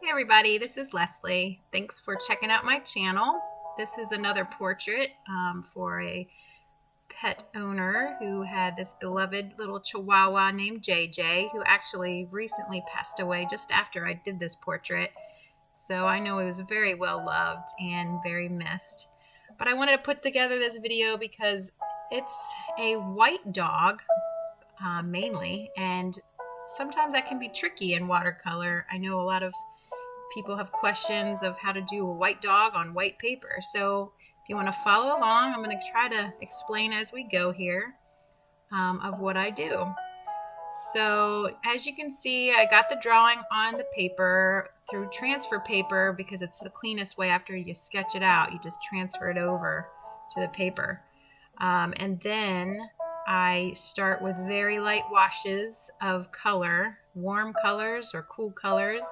Hey everybody, this is Leslie. Thanks for checking out my channel. This is another portrait for a pet owner who had this beloved little Chihuahua named JJ, who actually recently passed away just after I did this portrait. So I know he was very well loved and very missed. But I wanted to put together this video because it's a white dog mainly, and sometimes that can be tricky in watercolor. I know a lot of people have questions of how to do a white dog on white paper. So if you want to follow along, I'm going to try to explain as we go here of what I do. So as you can see, I got the drawing on the paper through transfer paper because it's the cleanest way. After you sketch it out, you just transfer it over to the paper. And then I start with very light washes of color, warm colors or cool colors.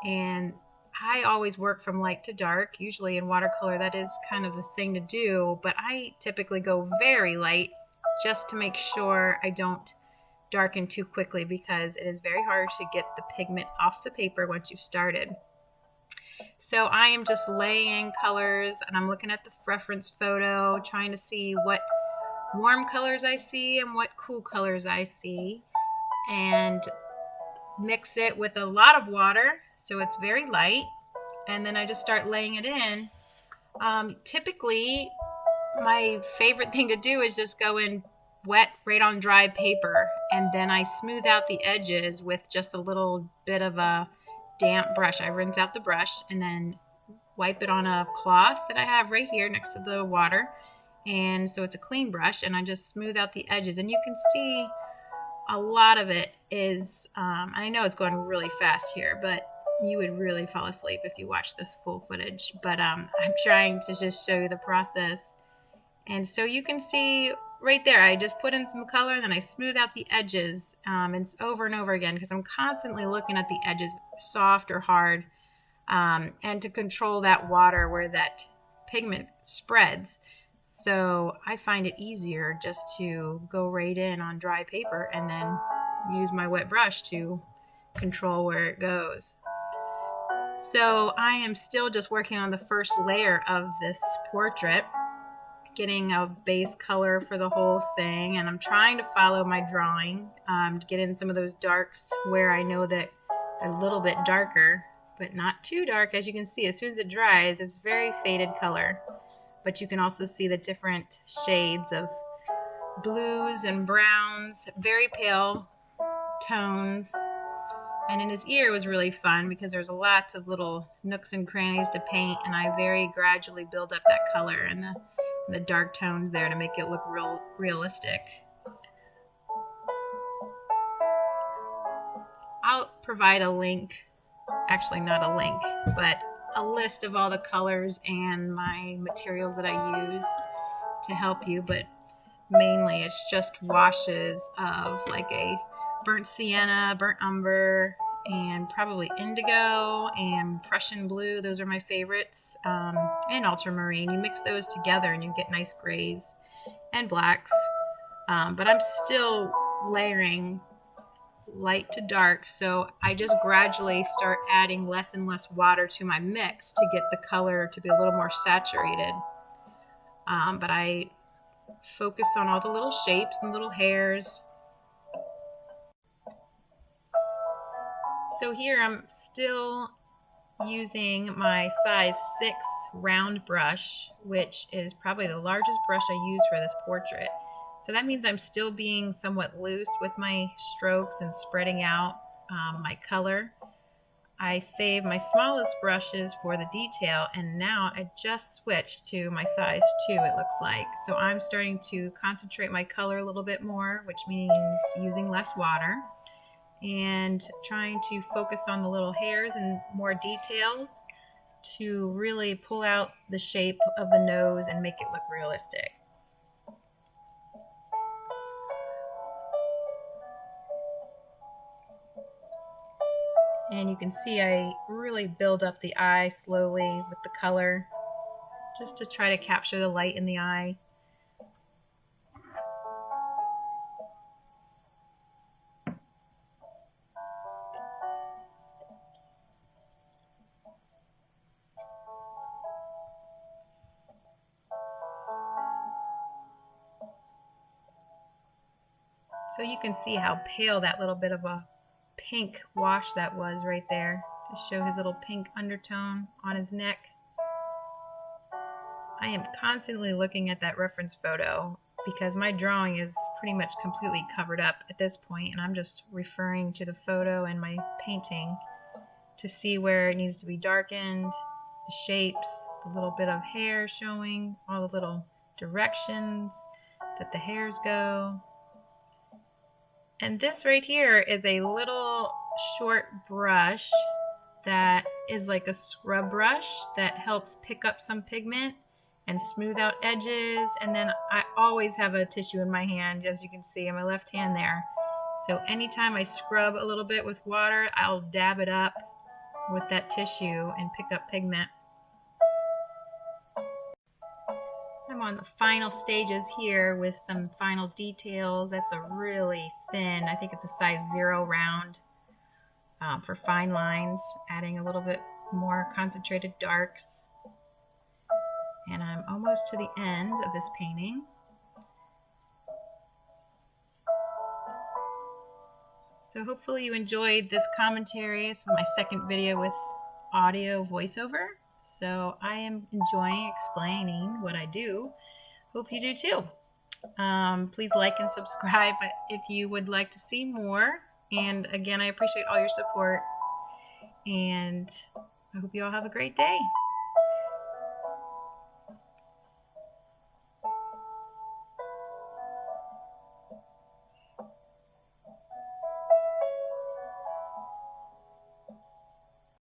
And I always work from light to dark. Usually in watercolor, that is kind of the thing to do, but I typically go very light just to make sure I don't darken too quickly, because it is very hard to get the pigment off the paper once you've started. So I am just laying colors, and I'm looking at the reference photo, trying to see what warm colors I see and what cool colors I see, and mix it with a lot of water so it's very light, and then I just start laying it in. Typically my favorite thing to do is just go in wet right on dry paper, and then I smooth out the edges with just a little bit of a damp brush. I rinse out the brush and then wipe it on a cloth that I have right here next to the water, and so it's a clean brush, and I just smooth out the edges. And you can see a lot of it is, I know it's going really fast here, but you would really fall asleep if you watch this full footage. But I'm trying to just show you the process. And so you can see right there, I just put in some color and then I smooth out the edges. It's over and over again because I'm constantly looking at the edges, soft or hard, and to control that water where that pigment spreads. So I find it easier just to go right in on dry paper and then use my wet brush to control where it goes. So I am still just working on the first layer of this portrait, getting a base color for the whole thing, and I'm trying to follow my drawing to get in some of those darks where I know that they're a little bit darker, but not too dark. As you can see, as soon as it dries, it's very faded color. But you can also see the different shades of blues and browns, very pale tones. And in his ear was really fun because there's lots of little nooks and crannies to paint, and I very gradually build up that color and the dark tones there to make it look realistic. I'll provide a link, actually not a link, but a list of all the colors and my materials that I use to help you, but mainly it's just washes of like a burnt sienna, burnt umber, and probably indigo and Prussian blue. Those are my favorites, and ultramarine. You mix those together and you get nice grays and blacks, but I'm still layering light to dark, so I just gradually start adding less and less water to my mix to get the color to be a little more saturated. But I focus on all the little shapes and little hairs. So here I'm still using my size 6 round brush, which is probably the largest brush I use for this portrait. So that means I'm still being somewhat loose with my strokes and spreading out my color. I save my smallest brushes for the detail, and now I just switched to my size 2, it looks like. So I'm starting to concentrate my color a little bit more, which means using less water, and trying to focus on the little hairs and more details to really pull out the shape of the nose and make it look realistic. And you can see I really build up the eye slowly with the color, just to try to capture the light in the eye. So you can see how pale that little bit of a pink wash that was right there to show his little pink undertone on his neck. I am constantly looking at that reference photo because my drawing is pretty much completely covered up at this point, and I'm just referring to the photo and my painting to see where it needs to be darkened, the shapes, the little bit of hair showing, all the little directions that the hairs go. And this right here is a little short brush that is like a scrub brush that helps pick up some pigment and smooth out edges. And then I always have a tissue in my hand, as you can see in my left hand there. So anytime I scrub a little bit with water, I'll dab it up with that tissue and pick up pigment. I'm on the final stages here with some final details. That's a really thin, I think it's a size 0 round for fine lines, adding a little bit more concentrated darks. And I'm almost to the end of this painting. So hopefully you enjoyed this commentary. This is my second video with audio voiceover. So I am enjoying explaining what I do. Hope you do too. Please like and subscribe if you would like to see more. And again, I appreciate all your support. And I hope you all have a great day.